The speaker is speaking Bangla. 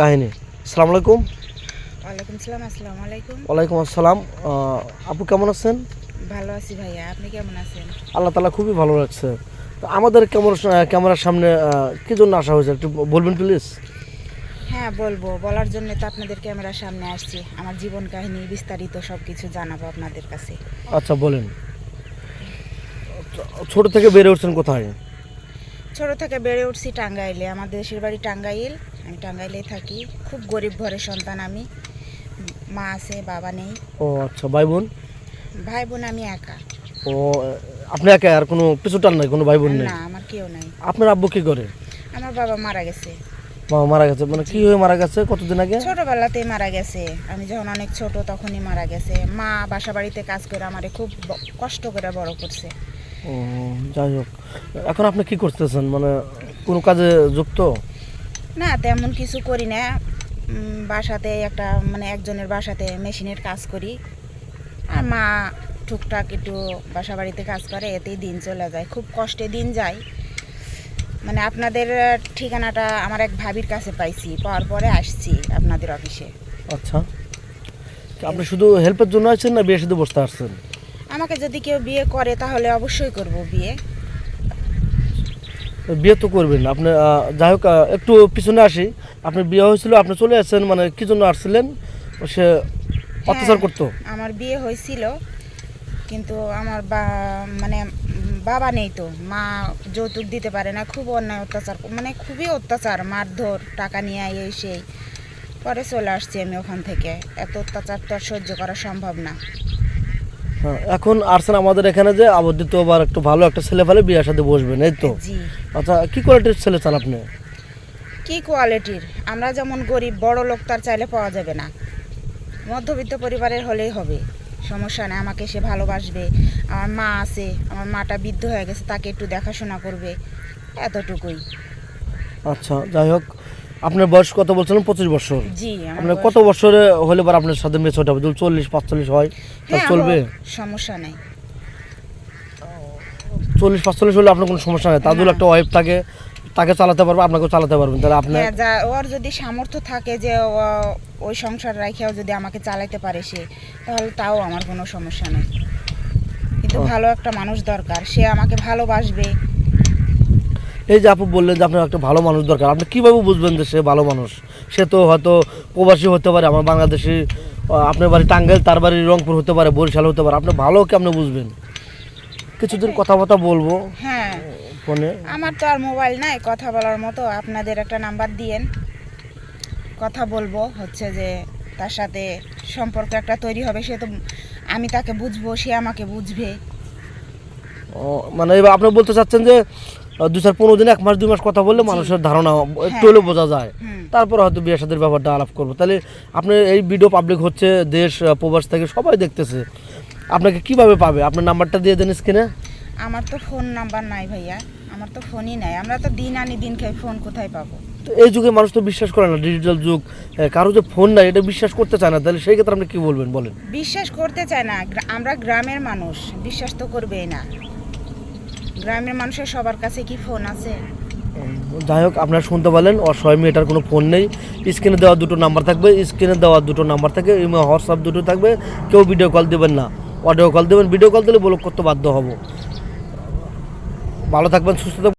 কাহিনী। আসসালামু আলাইকুম। ওয়ালাইকুম সালাম। আসসালামু আলাইকুম। ওয়ালাইকুম আসসালাম। আপু কেমন আছেন? ভালো আছি ভাইয়া, আপনি কেমন আছেন? আল্লাহ তাআলা খুবই ভালো লাগছে। তো আমাদের ক্যামেরার সামনে কী জন্য আসা হয়েছে একটু বলবেন প্লিজ? হ্যাঁ বলবো, বলার জন্য তো আপনাদের ক্যামেরার সামনে আসছি। আমার জীবন কাহিনী বিস্তারিত সব কিছু জানাবো আপনাদের কাছে। আচ্ছা বলেন। ছোট থেকে বেড়ে উঠছেন কোথায়? ছোট থেকে বেড়ে উঠছি টাঙ্গাইলে। আমার দেশের বাড়ি টাঙ্গাইল, আমি টাঙ্গাইলেই থাকি। খুব গরিব ঘরের সন্তান আমি। মা আছে, বাবা নেই। ও আচ্ছা, ভাই বোন? ভাই বোন আমি একা। ও, আপনি একা, আর কোনো পিছু টান নাই, কোনো ভাই বোন নেই? না, আমার কেউ নাই। আপনার আব্বু কী করে? আমার বাবা মারা গেছে। বাবা মারা গেছে, মানে কী হয়ে মারা গেছে, কতদিন আগে? ছোটবেলাতেই মারা গেছে। আমি যখন অনেক ছোট তখনই মারা গেছে। মা বাসা বাড়িতে কাজ করে আমারে খুব কষ্ট করে বড় করছে। ও, যাই হোক, এখন আপনি কি করতেছেন, মানে কোনো কাজে যুক্ত? না, তেমন কিছু করি না। বাসাতে একটা একজনের বাসাতে মেশিনের কাজ করি। আর মা টুকটাক একটু বাসা বাড়িতে কাজ করে, এতেই দিন চলে যায়। খুব কষ্টে দিন যায়। আপনাদের ঠিকানাটা আমার এক ভাবির কাছে পাইছি, পাওয়ার পরে আসছি আপনাদের অফিসে। আচ্ছা, আপনি শুধু হেল্পের জন্য আসছেন না বিয়ে সাথে বসতে আসছেন? আমাকে যদি কেউ বিয়ে করে তাহলে অবশ্যই করব বিয়ে। বিয়ে তো করবেন আপনি। যাই হোক, একটু পিছনে আসি। আপনার বিয়ে হয়েছিল, আপনি চলে আসছেন, মানে কি জন্য আসছিলেন? সে অত্যাচার করতো? আমার বিয়ে হয়েছিল, কিন্তু আমার বাবা নেই, তো মা যৌতুক দিতে পারে না। খুব অন্যায় অত্যাচার, খুবই অত্যাচার, মারধর, টাকা নিয়ে এই সেই। পরে চলে আসছি আমি ওখান থেকে। এত অত্যাচার তো আর সহ্য করা সম্ভব না। হ্যাঁ, এখন আসছেন আমাদের এখানে যে আবদ্ধিত আবার একটু ভালো একটা ছেলে ফেলে বিয়ের সাথে বসবেন, এই তো? জি। আচ্ছা, কি কোয়ালিটির ছেলে চান আপনি? কি কোয়ালিটির? আমরা যেমন গরিব, বড় লোক তার চাইলে পাওয়া যাবে না। মধ্যবিত্ত পরিবারের হলেই হবে, সমস্যা নেই। আমাকে সে ভালোবাসবে, আমার মা আছে, আমার মাটা বৃদ্ধ হয়ে গেছে, তাকে একটু দেখাশোনা করবে, এতটুকুই। আচ্ছা, যাই হোক, আপনার বয়স কত বলছিলেন? 25 বছর। জি। আপনার কত বছরে হলে পর আপনার সাথে মেচ ওঠা হবে? যদি 40-45 হয় তাহলে চলবে? সমস্যা নেই। 40-45 হলে আপনার কোনো সমস্যা নেই? তার জন্য একটা ওয়াইফ থাকে, তাকে চালাতে পারবে, আপনাকেও চালাতে পারবেন, তাহলে আপনি? ওর যদি সামর্থ্য থাকে যে ওই সংসার রাখিয়াও যদি আমাকে চালাইতে পারে সে, তাহলে তাও আমার কোনো সমস্যা নেই। কিন্তু ভালো একটা মানুষ দরকার, সে আমাকে ভালোবাসবে। এই যে আপু বললেন যে আপনার একটা ভালো মানুষ দরকার, আপনি কীভাবে বুঝবেন যে সে ভালো মানুষ? সে তো হয়তো প্রবাসী হতে পারে, আমার বাংলাদেশি। আপনার বাড়ি টাঙ্গাইল, তার বাড়ি রংপুর হতে পারে, বরিশাল হতে পারে। আপনি ভালো কেমনে বুঝবেন? কিছুদিন কথাবার্তা বলবো হ্যাঁ, ফোনে। আমার তো আর মোবাইল নাই কথা বলার মতো। আপনাদের একটা নাম্বার দিয়েন, কথা বলবো। হচ্ছে যে তার সাথে সম্পর্ক একটা তৈরি হবে। সে তো, আমি তাকে বুঝবো, সে আমাকে বুঝবে। মানে এবার আপনি বলতে চাচ্ছেন যে 2-15 দিন, 1 মাস 2 মাস কথা বললে মানুষের ধারণা একটু হলেও বোঝা যায়, তারপর হয়তো বিয়ে শাদীর ব্যাপারটা আলাপ করবো। তাহলে আপনি এই ভিডিও পাবলিক হচ্ছে, দেশ প্রবাস থেকে সবাই দেখতেছে, আপনাকে কিভাবে পাবে? আপনার নাম্বারটা দিয়ে দেন স্ক্রিনে। আমার তো ফোন নাম্বার নাই ভাইয়া, আমার তো ফোনই নাই। আমরা তো দিন আনি দিন খাই, ফোন কোথায় পাবো? তো এই যুগে মানুষ তো বিশ্বাস করে না, ডিজিটাল যুগ, কারো যে ফোন নাই এটা বিশ্বাস করতে চায় না। তাহলে সেই ক্ষেত্রে আপনি কী বলবেন বলেন? বিশ্বাস করতে চায় না। আমরা গ্রামের মানুষ, বিশ্বাস তো করবেই না। গ্রামের মানুষের সবার কাছে কি ফোন আছে? যাই হোক, আপনারা শুনতে পারলেন, অসহায় মেয়েটার কোনো ফোন নেই। স্ক্রিনে দেওয়া 2টো নাম্বার থাকবে, স্ক্রিনে দেওয়া 2টো নাম্বার থাকে, হোয়াটসঅ্যাপ 2টো থাকবে। কেউ ভিডিও কল দেবেন না, অডিও কল দেবেন। ভিডিও কল দিলে ব্লক করতে বাধ্য হব। ভালো থাকবেন, সুস্থ থাকবেন।